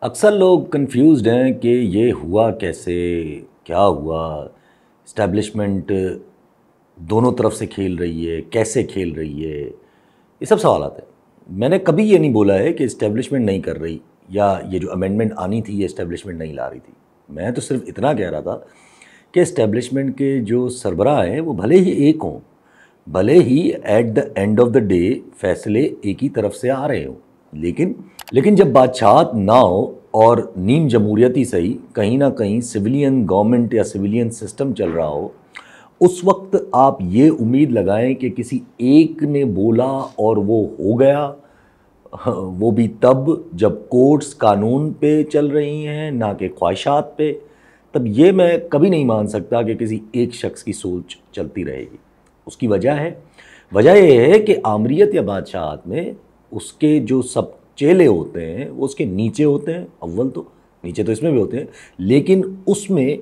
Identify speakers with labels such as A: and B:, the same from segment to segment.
A: अक्सर लोग कंफ्यूज्ड हैं कि ये हुआ कैसे, क्या हुआ, इस्टेब्लिशमेंट दोनों तरफ से खेल रही है, कैसे खेल रही है, ये सब सवाल आते हैं। मैंने कभी ये नहीं बोला है कि इस्टेब्लिशमेंट नहीं कर रही या ये जो अमेंडमेंट आनी थी ये इस्टेब्लिशमेंट नहीं ला रही थी। मैं तो सिर्फ इतना कह रहा था कि इस्टेब्लिशमेंट के जो सरबराह हैं वो भले ही एक हों, भले ही at the end of the day फैसले एक ही तरफ से आ रहे हों, लेकिन जब बादशाहत ना हो और नीम जमहूरियत ही सही, कहीं ना कहीं सिविलियन गवर्नमेंट या सिविलियन सिस्टम चल रहा हो, उस वक्त आप ये उम्मीद लगाएं कि किसी एक ने बोला और वो हो गया, वो भी तब जब कोर्ट्स कानून पे चल रही हैं ना कि ख्वाहिशात पे, तब ये मैं कभी नहीं मान सकता कि किसी एक शख्स की सोच चलती रहेगी। उसकी वजह ये है कि आमरीत या बादशाहत में उसके जो सब चेले होते हैं वो उसके नीचे होते हैं। अव्वल तो नीचे तो इसमें भी होते हैं, लेकिन उसमें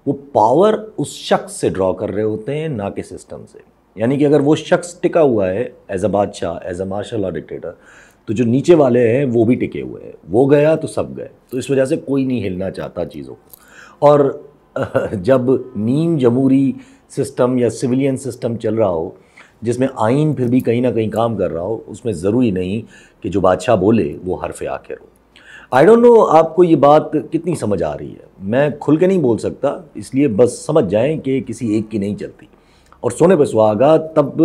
A: वो पावर उस शख्स से ड्रॉ कर रहे होते हैं ना कि सिस्टम से। यानी कि अगर वो शख्स टिका हुआ है एज अ बादशाह, as a martial law dictator, तो जो नीचे वाले हैं वो भी टिके हुए हैं। वो गया तो सब गए। तो इस वजह से कोई नहीं हिलना चाहता चीज़ों को। और जब नीम जमहूरी सिस्टम या सिविलियन सिस्टम चल रहा हो जिसमें आइन फिर भी कहीं ना कहीं काम कर रहा हो, उसमें ज़रूरी नहीं कि जो बादशाह बोले वो हरफ आखिर हो। आई डोंट नो आपको ये बात कितनी समझ आ रही है। मैं खुल के नहीं बोल सकता, इसलिए बस समझ जाएं कि किसी एक की नहीं चलती, और सोने पर सुहागा तब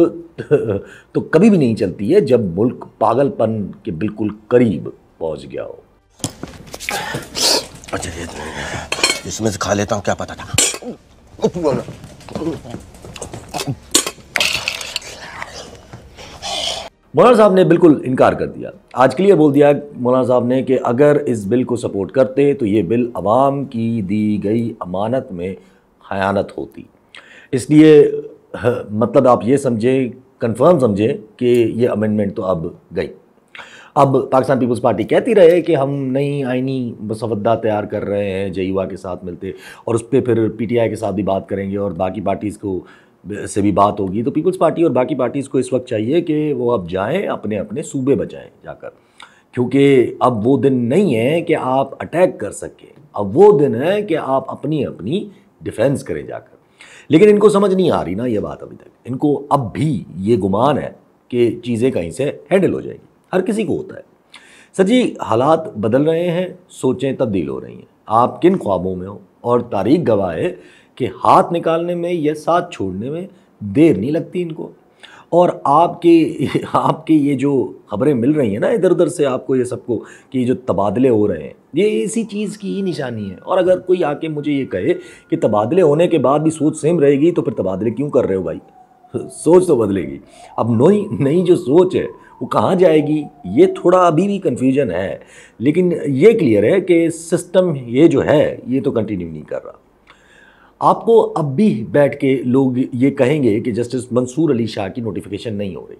A: तो कभी भी नहीं चलती है जब मुल्क पागलपन के बिल्कुल करीब पहुंच गया हो।
B: अच्छा, इसमें से खा लेता हूँ, क्या पता था।
A: मौलाना साहब ने बिल्कुल इनकार कर दिया। आज क्लियर बोल दिया मौलाना साहब ने कि अगर इस बिल को सपोर्ट करते तो ये बिल अवाम की दी गई अमानत में खयानत होती। इसलिए मतलब आप ये समझें, कंफर्म समझें कि ये अमेंडमेंट तो अब गई। अब पाकिस्तान पीपल्स पार्टी कहती रहे कि हम नई आइनी मसवदा तैयार कर रहे हैं JUI के साथ मिलते, और उस पर फिर PTI के साथ भी बात करेंगे और बाकी पार्टीज़ को से भी बात होगी। तो पीपल्स पार्टी और बाकी पार्टीज़ को इस वक्त चाहिए कि वो अब जाएं, अपने अपने सूबे बचाएं जाकर, क्योंकि अब वो दिन नहीं है कि आप अटैक कर सकें, अब वो दिन है कि आप अपनी अपनी डिफेंस करें जाकर। लेकिन इनको समझ नहीं आ रही ना ये बात अभी तक। इनको अब भी ये गुमान है कि चीज़ें कहीं से हैंडल हो जाएगी। हर किसी को होता है सर जी, हालात बदल रहे हैं, सोचें तब्दील हो रही हैं। आप किन ख्वाबों में हो, और तारीख गवाह है कि हाथ निकालने में या साथ छोड़ने में देर नहीं लगती इनको। और आपके ये जो खबरें मिल रही हैं ना इधर उधर से आपको, ये सबको कि ये जो तबादले हो रहे हैं ये इसी चीज़ की ही निशानी है। और अगर कोई आके मुझे ये कहे कि तबादले होने के बाद भी सोच सेम रहेगी, तो फिर तबादले क्यों कर रहे हो भाई? सोच तो बदलेगी। अब नई जो सोच है वो कहाँ जाएगी, ये थोड़ा अभी भी कन्फ्यूजन है। लेकिन ये क्लियर है कि सिस्टम ये जो है ये तो कंटिन्यू नहीं कर रहा। आपको अब भी बैठ के लोग ये कहेंगे कि जस्टिस मंसूर अली शाह की नोटिफिकेशन नहीं हो रही,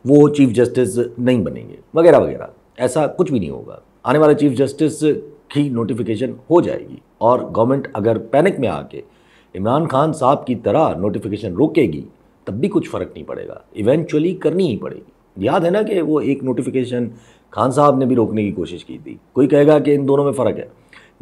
A: वो चीफ जस्टिस नहीं बनेंगे वगैरह वगैरह। ऐसा कुछ भी नहीं होगा। आने वाले चीफ जस्टिस की नोटिफिकेशन हो जाएगी, और गवर्नमेंट अगर पैनिक में आके इमरान खान साहब की तरह नोटिफिकेशन रोकेगी तब भी कुछ फ़र्क नहीं पड़ेगा, इवेंचुअली करनी ही पड़ेगी। याद है ना कि वो एक नोटिफिकेशन खान साहब ने भी रोकने की कोशिश की थी। कोई कहेगा कि इन दोनों में फ़र्क है।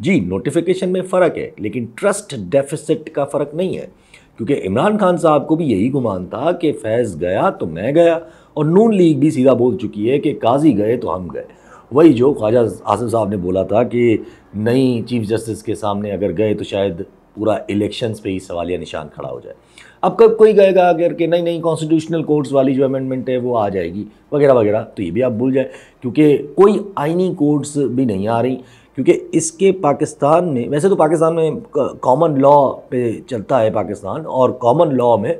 A: जी, नोटिफिकेशन में फ़र्क है, लेकिन ट्रस्ट डेफिसिट का फ़र्क नहीं है, क्योंकि इमरान खान साहब को भी यही गुमान था कि फैज़ गया तो मैं गया, और नून लीग भी सीधा बोल चुकी है कि काजी गए तो हम गए। वही जो ख्वाजा आसिफ साहब ने बोला था कि नई चीफ जस्टिस के सामने अगर गए तो शायद पूरा इलेक्शंस पे ही सवालिया निशान खड़ा हो जाए। अब कब कोई कहेगा अगर कि नहीं कॉन्स्टिट्यूशनल कोर्ट्स वाली जो अमेंडमेंट है वो आ जाएगी वगैरह वगैरह, तो ये भी आप भूल जाए, क्योंकि कोई आइनी कोर्ट्स भी नहीं आ रही। क्योंकि इसके पाकिस्तान में, वैसे तो पाकिस्तान में कॉमन लॉ पे चलता है पाकिस्तान, और कॉमन लॉ में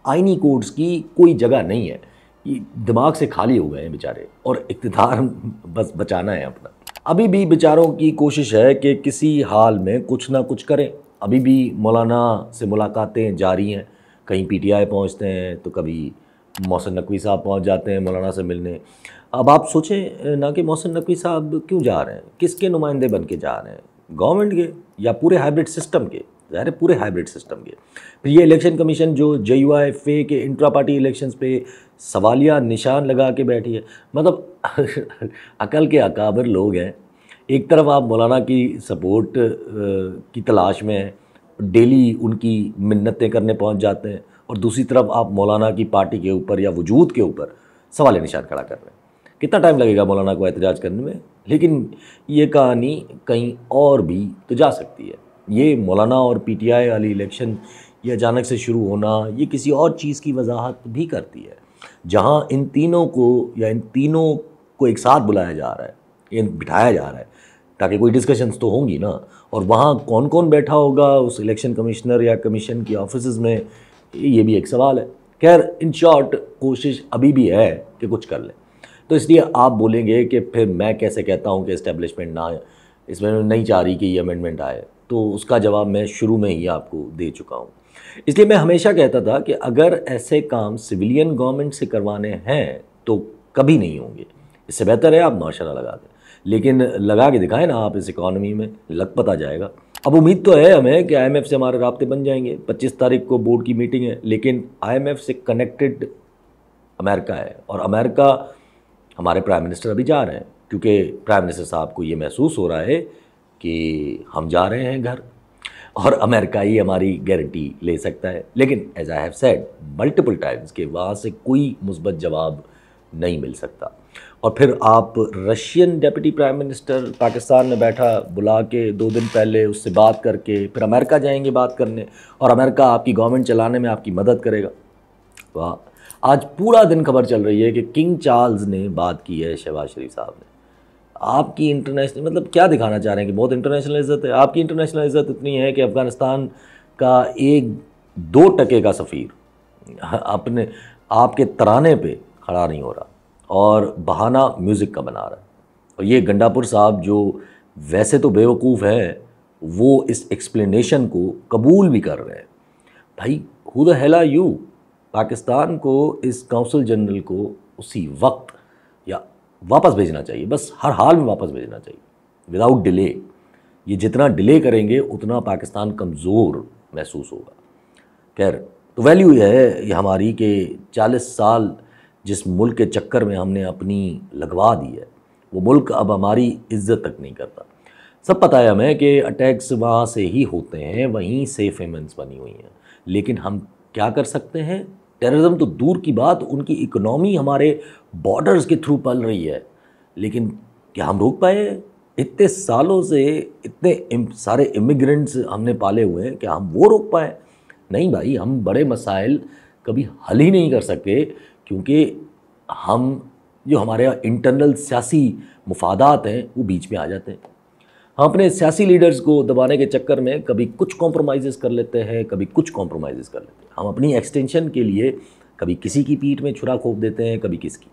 A: आइनी कोर्ट्स की कोई जगह नहीं है। ये दिमाग से खाली हो गए हैं बेचारे, और इक़्तिदार बस बचाना है अपना। अभी भी बेचारों की कोशिश है कि किसी हाल में कुछ ना कुछ करें। अभी भी मौलाना से मुलाकातें जारी हैं, कहीं PTI पहुंचते हैं तो कभी मोहसिन नकवी साहब पहुंच जाते हैं मौलाना से मिलने। अब आप सोचें ना कि मोहसिन नकवी साहब क्यों जा रहे हैं, किसके नुमाइंदे बन के जा रहे हैं, गवर्नमेंट के या पूरे हाइब्रिड सिस्टम के? ज़ाहिर है पूरे हाइब्रिड सिस्टम के। फिर ये इलेक्शन कमीशन जो JUI फे के इंट्रा पार्टी इलेक्शंस पे सवालिया निशान लगा के बैठी है। मतलब अकल के अकाबर लोग हैं, एक तरफ आप मौलाना की सपोर्ट की तलाश में हैं, डेली उनकी मिन्नतें करने पहुंच जाते हैं, और दूसरी तरफ आप मौलाना की पार्टी के ऊपर या वजूद के ऊपर सवाल निशान खड़ा कर रहे हैं। कितना टाइम लगेगा मौलाना को एहतजाज करने में? लेकिन ये कहानी कहीं और भी तो जा सकती है। ये मौलाना और पीटीआई वाली इलेक्शन ये अचानक से शुरू होना ये किसी और चीज़ की वजाहत भी करती है, जहाँ इन तीनों को एक साथ बुलाया जा रहा है, ये बिठाया जा रहा है, ताकि कोई डिस्कशंस तो होंगी ना। और वहाँ कौन कौन बैठा होगा उस इलेक्शन कमिश्नर या कमीशन की ऑफिस में, ये भी एक सवाल है। खैर, इन शॉर्ट कोशिश अभी भी है कि कुछ कर ले। तो इसलिए आप बोलेंगे कि फिर मैं कैसे कहता हूँ कि इस्टेब्लिशमेंट ना इसमें नहीं चाह रही कि ये अमेंडमेंट आए, तो उसका जवाब मैं शुरू में ही आपको दे चुका हूँ। इसलिए मैं हमेशा कहता था कि अगर ऐसे काम सिविलियन गवर्नमेंट से करवाने हैं तो कभी नहीं होंगे, इससे बेहतर है आप माशाल्लाह लगा दें। लेकिन लगा के दिखाएं ना आप, इस इकॉनमी में लग पता जाएगा। अब उम्मीद तो है हमें कि IMF से हमारे राब्ते बन जाएंगे। 25 तारीख को बोर्ड की मीटिंग है, लेकिन IMF से कनेक्टेड अमेरिका है, और अमेरिका हमारे प्राइम मिनिस्टर अभी जा रहे हैं, क्योंकि प्राइम मिनिस्टर साहब को ये महसूस हो रहा है कि हम जा रहे हैं घर, और अमेरिका ही हमारी गारंटी ले सकता है। लेकिन as I have said multiple times कि वहाँ से कोई मुस्बत जवाब नहीं मिल सकता। और फिर आप Russian deputy prime minister Pakistan में बैठा बुला के 2 दिन पहले उससे बात करके फिर अमेरिका जाएंगे बात करने, और अमेरिका आपकी गवर्नमेंट चलाने में आपकी मदद करेगा। वाह, आज पूरा दिन खबर चल रही है कि किंग चार्ल्स ने बात की है शहबाज शरीफ साहब ने। आपकी इंटरनेशनल मतलब क्या दिखाना चाह रहे हैं कि बहुत इंटरनेशनल इज़्ज़त है? आपकी इंटरनेशनल इज़्ज़त इतनी है कि अफ़गानिस्तान का 1-2% का सफ़ीर अपने आपके तराने पे खड़ा नहीं हो रहा और बहाना म्यूज़िक का बना रहा है। और ये गंडापुर साहब जो वैसे तो बेवकूफ़ हैं, वो इस एक्सप्लेनेशन को कबूल भी कर रहे हैं। भाई, who the hell are you? Pakistan को इस काउंसिल जनरल को उसी वक्त या वापस भेजना चाहिए, बस हर हाल में वापस भेजना चाहिए, विदाउट डिले। ये जितना डिले करेंगे उतना पाकिस्तान कमज़ोर महसूस होगा। खैर, तो वैल्यू यह है ये हमारी कि 40 साल जिस मुल्क के चक्कर में हमने अपनी लगवा दी है, वो मुल्क अब हमारी इज़्ज़त तक नहीं करता। सब पता है हमें कि अटैक्स वहाँ से ही होते हैं, वहीं से फेमेंस बनी हुई हैं। लेकिन हम क्या कर सकते हैं? टेररिज्म तो दूर की बात, उनकी इकोनॉमी हमारे बॉर्डर्स के थ्रू पल रही है, लेकिन क्या हम रोक पाए? इतने सालों से इतने सारे इमिग्रेंट्स हमने पाले हुए हैं, क्या हम वो रोक पाए? नहीं भाई, हम बड़े मसाइल कभी हल ही नहीं कर सके, क्योंकि हम जो हमारे इंटरनल सियासी मुफादात हैं वो बीच में आ जाते हैं। हम अपने सियासी लीडर्स को दबाने के चक्कर में कभी कुछ कॉम्प्रोमाइज़ कर लेते हैं, कभी कुछ कॉम्प्रोमाइज़ कर लेते हैं। हम अपनी एक्सटेंशन के लिए कभी किसी की पीठ में छुरा खोप देते हैं, कभी किसकी।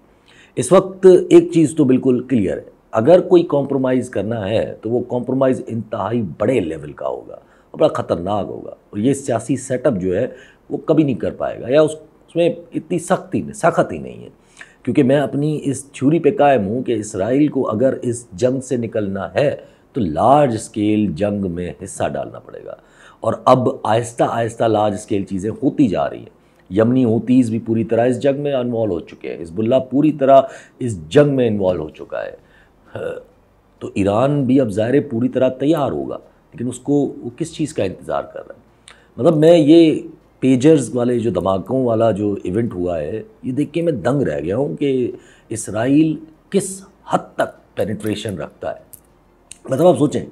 A: इस वक्त एक चीज़ तो बिल्कुल क्लियर है, अगर कोई कॉम्प्रोमाइज़ करना है तो वो कॉम्प्रोमाइज़ इंतहाई बड़े लेवल का होगा और बड़ा ख़तरनाक होगा, और ये सियासी सेटअप जो है वो कभी नहीं कर पाएगा, या उसमें इतनी सख्त ही नहीं है। क्योंकि मैं अपनी इस थ्योरी पे कायम हूँ कि इसराइल को अगर इस जंग से निकलना है तो लार्ज स्केल जंग में हिस्सा डालना पड़ेगा, और अब आहिस्ता आहिस्ता लार्ज स्केल चीज़ें होती जा रही हैं। यमनी हूतीज़ भी पूरी तरह इस जंग में इन्वॉल्व हो चुके हैं, हिज़्बुल्लाह पूरी तरह इस जंग में इन्वॉल्व हो चुका है। तो ईरान भी अब ज़ाहिर पूरी तरह तैयार होगा, लेकिन उसको वो किस चीज़ का इंतज़ार कर रहा है? मतलब मैं ये पेजर्स वाले जो धमाकों वाला जो इवेंट हुआ है, ये देख के मैं दंग रह गया हूँ कि इसराइल किस हद तक पेनिट्रेशन रखता है। मतलब आप सोचें,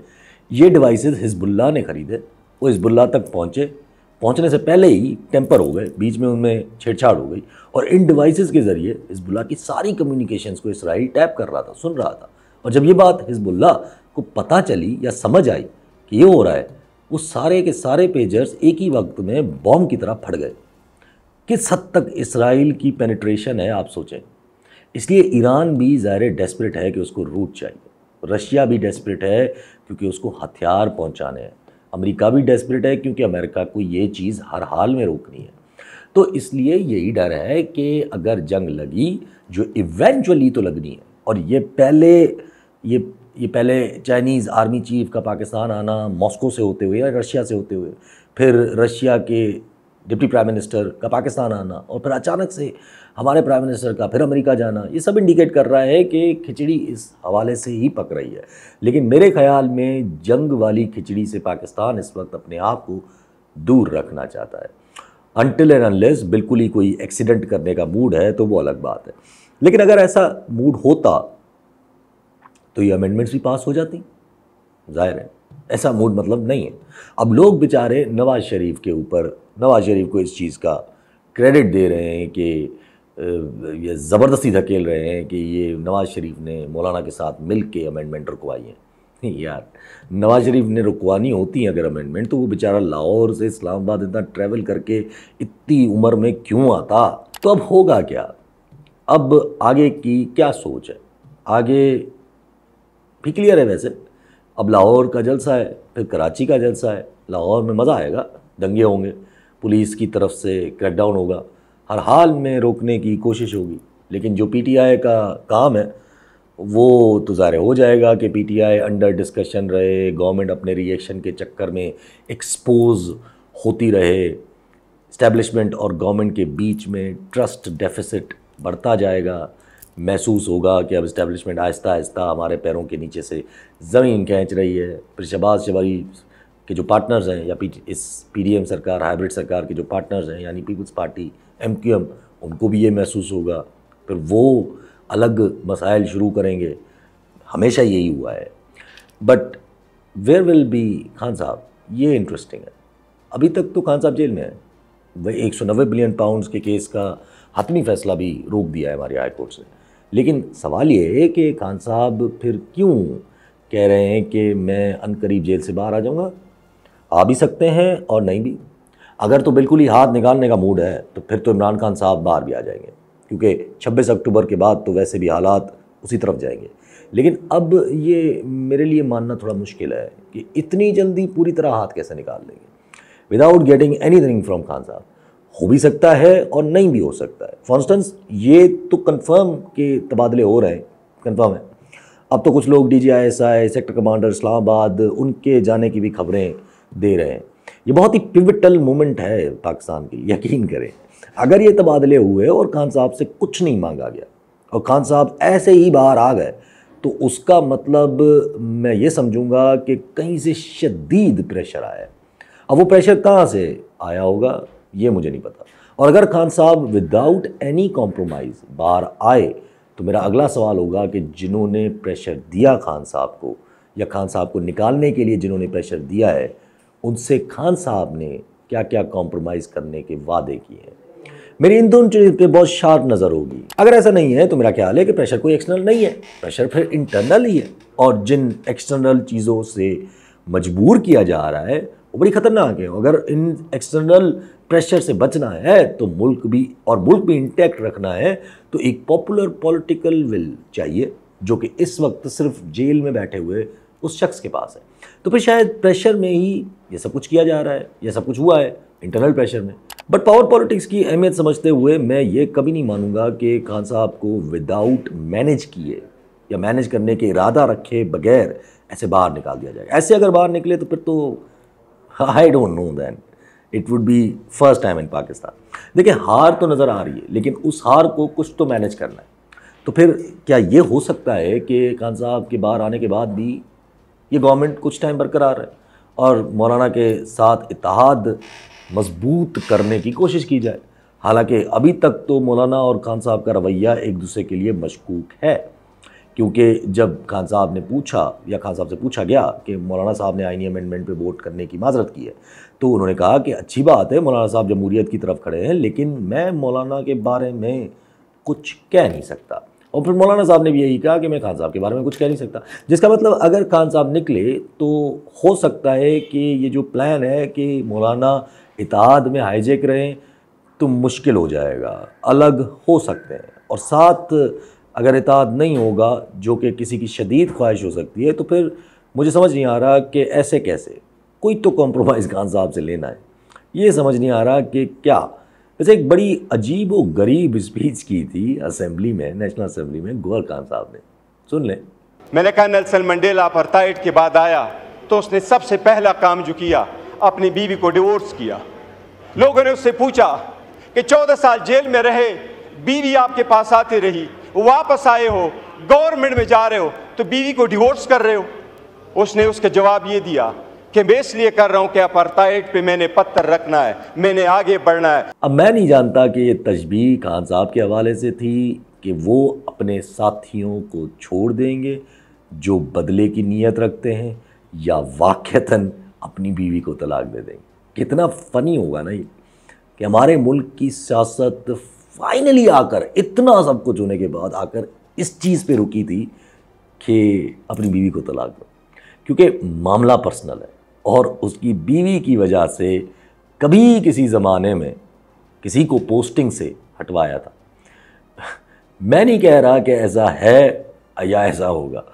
A: ये डिवाइसेस हिज़्बुल्लाह ने ख़रीदे, वो हिज़्बुल्लाह तक पहुँचने से पहले ही टेम्पर हो गए, बीच में उनमें छेड़छाड़ हो गई, और इन डिवाइसेस के ज़रिए हिज़्बुल्लाह की सारी कम्युनिकेशंस को इसराइल टैप कर रहा था, सुन रहा था। और जब ये बात हिज़्बुल्लाह को पता चली या समझ आई कि ये हो रहा है, वो सारे के सारे पेजर्स एक ही वक्त में बॉम्ब की तरह फट गए। किस हद तक इसराइल की पेनिट्रेशन है आप सोचें। इसलिए ईरान भी ज़ाहिर डेस्परेट है कि उसको रूट चाहिए, रशिया भी डेस्परेट है क्योंकि उसको हथियार पहुंचाने हैं, अमेरिका भी डेस्परेट है क्योंकि अमेरिका को ये चीज़ हर हाल में रोकनी है। तो इसलिए यही डर है कि अगर जंग लगी, जो इवेंचुअली तो लगनी है, और ये पहले चाइनीज़ आर्मी चीफ का पाकिस्तान आना, मॉस्को से होते हुए या रशिया से होते हुए, फिर रशिया के डिप्टी प्राइम मिनिस्टर का पाकिस्तान आना और फिर अचानक से हमारे प्राइम मिनिस्टर का फिर अमेरिका जाना, ये सब इंडिकेट कर रहा है कि खिचड़ी इस हवाले से ही पक रही है। लेकिन मेरे ख्याल में जंग वाली खिचड़ी से पाकिस्तान इस वक्त अपने आप को दूर रखना चाहता है। अनटिल एंड अनलेस बिल्कुल ही कोई एक्सीडेंट करने का मूड है तो वो अलग बात है। लेकिन अगर ऐसा मूड होता तो ये अमेंडमेंट्स भी पास हो जाती, जाहिर है ऐसा मूड मतलब नहीं है। अब लोग बेचारे नवाज़ शरीफ के ऊपर, नवाज़ शरीफ को इस चीज़ का क्रेडिट दे रहे हैं कि ये ज़बरदस्ती धकेल रहे हैं कि ये नवाज़ शरीफ ने मौलाना के साथ मिल के अमेंडमेंट रुकवाई हैं। यार नवाज़ शरीफ ने रुकवानी होती है अगर अमेंडमेंट तो वो बेचारा लाहौर से इस्लामाबाद इतना ट्रैवल करके इतनी उम्र में क्यों आता। तो अब होगा क्या, अब आगे की क्या सोच है, आगे भी क्लियर है। वैसे अब लाहौर का जलसा है, फिर कराची का जलसा है। लाहौर में मज़ा आएगा, दंगे होंगे, पुलिस की तरफ से क्रैकडाउन होगा, हर हाल में रोकने की कोशिश होगी। लेकिन जो पीटीआई का काम है वो तो ज़ाहिर हो जाएगा कि पीटीआई अंडर डिस्कशन रहे, गवर्नमेंट अपने रिएक्शन के चक्कर में एक्सपोज होती रहे, इस्टेब्लिशमेंट और गवर्नमेंट के बीच में ट्रस्ट डेफिसिट बढ़ता जाएगा। महसूस होगा कि अब इस्टेब्लिशमेंट आहिस्ता आहिस्ता हमारे पैरों के नीचे से ज़मीन खींच रही है। फिर शहबाज शरीफ के जो पार्टनर्स हैं या इस पीडीएम सरकार, हाइब्रिड सरकार के जो पार्टनर्स हैं यानी पीपल्स पार्टी, एमक्यूएम, उनको भी ये महसूस होगा। फिर वो अलग मसाइल शुरू करेंगे। हमेशा यही हुआ है। But where will be Khan sahab, ये इंटरेस्टिंग है। अभी तक तो खान साहब जेल में है। वही 190 बिलियन पाउंड्स के केस का हतमी फैसला भी रोक दिया है हमारी हाई कोर्ट ने। लेकिन सवाल ये है कि खान साहब फिर क्यों कह रहे हैं कि मैं अनकरीब जेल से बाहर आ जाऊंगा। आ भी सकते हैं और नहीं भी। अगर तो बिल्कुल ही हाथ निकालने का मूड है तो फिर तो इमरान खान साहब बाहर भी आ जाएंगे, क्योंकि 26 अक्टूबर के बाद तो वैसे भी हालात उसी तरफ जाएंगे। लेकिन अब ये मेरे लिए मानना थोड़ा मुश्किल है कि इतनी जल्दी पूरी तरह हाथ कैसे निकाल लेंगे without getting anything from Khan साहब। हो भी सकता है और नहीं भी हो सकता है। फॉर इंस्टेंस ये तो कंफर्म के तबादले हो रहे हैं, कंफर्म है। अब तो कुछ लोग DGISI, सेक्टर कमांडर इस्लामाबाद, उनके जाने की भी खबरें दे रहे हैं। ये बहुत ही पिवटल मोमेंट है पाकिस्तान की, यकीन करें। अगर ये तबादले हुए और खान साहब से कुछ नहीं मांगा गया और खान साहब ऐसे ही बाहर आ गए तो उसका मतलब मैं ये समझूंगा कि कहीं से शदीद प्रेशर आया है। अब वो प्रेशर कहाँ से आया होगा ये मुझे नहीं पता। और अगर खान साहब विदाउट एनी कॉम्प्रोमाइज़ बाहर आए तो मेरा अगला सवाल होगा कि जिन्होंने प्रेशर दिया खान साहब को, या खान साहब को निकालने के लिए जिन्होंने प्रेशर दिया है, उनसे खान साहब ने क्या क्या कॉम्प्रोमाइज़ करने के वादे किए हैं। मेरी इन दोनों चीज़ों पे बहुत शार्प नज़र होगी। अगर ऐसा नहीं है तो मेरा ख्याल है कि प्रेशर कोई एक्सटर्नल नहीं है, प्रेशर फिर इंटरनल ही है। और जिन एक्सटर्नल चीज़ों से मजबूर किया जा रहा है वो बड़ी ख़तरनाक है। अगर इन एक्सटर्नल प्रेशर से बचना है तो मुल्क भी इंटैक्ट रखना है तो एक पॉपुलर पॉलिटिकल विल चाहिए, जो कि इस वक्त सिर्फ जेल में बैठे हुए उस शख्स के पास है। तो फिर शायद प्रेशर में ही ये सब कुछ किया जा रहा है, ये सब कुछ हुआ है इंटरनल प्रेशर में। बट पावर पॉलिटिक्स की अहमियत समझते हुए मैं ये कभी नहीं मानूंगा कि खान साहब को विदाउट मैनेज किए या मैनेज करने के इरादा रखे बगैर ऐसे बाहर निकाल दिया जाएगा। ऐसे अगर बाहर निकले तो फिर तो I don't know, then it would be first time in Pakistan. देखिए हार तो नज़र आ रही है, लेकिन उस हार को कुछ तो मैनेज करना है। तो फिर क्या ये हो सकता है कि खान साहब के बाहर आने के बाद भी ये गवर्नमेंट कुछ टाइम बरकरार है और मौलाना के साथ इत्तेहाद मजबूत करने की कोशिश की जाए। हालांकि अभी तक तो मौलाना और खान साहब का रवैया एक दूसरे के लिए मशकूक है, क्योंकि जब खान साहब ने पूछा या खान साहब से पूछा गया कि मौलाना साहब ने आईनी अमेंडमेंट पे वोट करने की माजरत की है, तो उन्होंने कहा कि अच्छी बात है, मौलाना साहब जमहूरियत की तरफ खड़े हैं, लेकिन मैं मौलाना के बारे में कुछ कह नहीं सकता। और फिर मौलाना साहब ने भी यही कहा कि मैं खान साहब के बारे में कुछ कह नहीं सकता। जिसका मतलब अगर खान साहब निकले तो हो सकता है कि ये जो प्लान है कि मौलाना इत्तेहाद में हाईजैक रहें तो मुश्किल हो जाएगा, अलग हो सकते हैं। और साथ अगर इत्तेहाद नहीं होगा, जो कि किसी की शदीद ख्वाहिश हो सकती है, तो फिर मुझे समझ नहीं आ रहा कि ऐसे कैसे कोई तो कॉम्प्रोमाइज़ खान साहब से लेना है। ये समझ नहीं आ रहा कि क्या। वैसे एक बड़ी अजीब व गरीब स्पीच की थी असेंबली में, नेशनल असेंबली में, गौहर खान साहब ने, सुन लें।
C: मैंने कहा नेल्सन मंडेला अपार्थाइड के बाद आया तो उसने सबसे पहला काम जो किया अपनी बीवी को डिवोर्स किया। लोगों ने उससे पूछा कि 14 साल जेल में रहे, बीवी आपके पास आती रही, वापस आए हो, गवर्नमेंट में जा रहे हो, तो बीवी को डिवोर्स कर रहे हो। उसने उसका जवाब ये दिया कि मैं इसलिए कर रहा हूं कि अपार्टाइड पे मैंने पत्थर रखना है, मैंने आगे बढ़ना है।
A: अब मैं नहीं जानता कि ये तशबीह खान साहब के हवाले से थी कि वो अपने साथियों को छोड़ देंगे जो बदले की नीयत रखते हैं, या वाक़तन अपनी बीवी को तलाक दे देंगे। कितना फ़नी होगा ना ये कि हमारे मुल्क की सियासत फाइनली आकर, इतना सब कुछ होने के बाद आकर इस चीज़ पे रुकी थी कि अपनी बीवी को तलाक दो, क्योंकि मामला पर्सनल है और उसकी बीवी की वजह से कभी किसी ज़माने में किसी को पोस्टिंग से हटवाया था। मैं नहीं कह रहा कि ऐसा है या ऐसा होगा,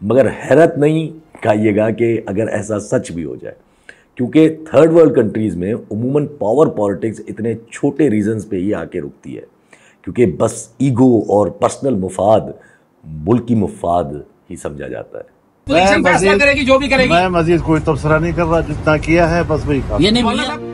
A: मगर हैरत नहीं खाइएगा कि अगर ऐसा सच भी हो जाए, क्योंकि थर्ड वर्ल्ड कंट्रीज़ में उमूमन पावर पॉलिटिक्स इतने छोटे रीजंस पे ही आके रुकती है, क्योंकि बस ईगो और पर्सनल मुफाद मुल्क की मुफाद ही समझा जाता है।
D: फैसला करेगी जो भी करेगी।
E: मैं मजीद कोई तबसरा नहीं कर रहा, जितना किया है बस वही काम।
D: ये नहीं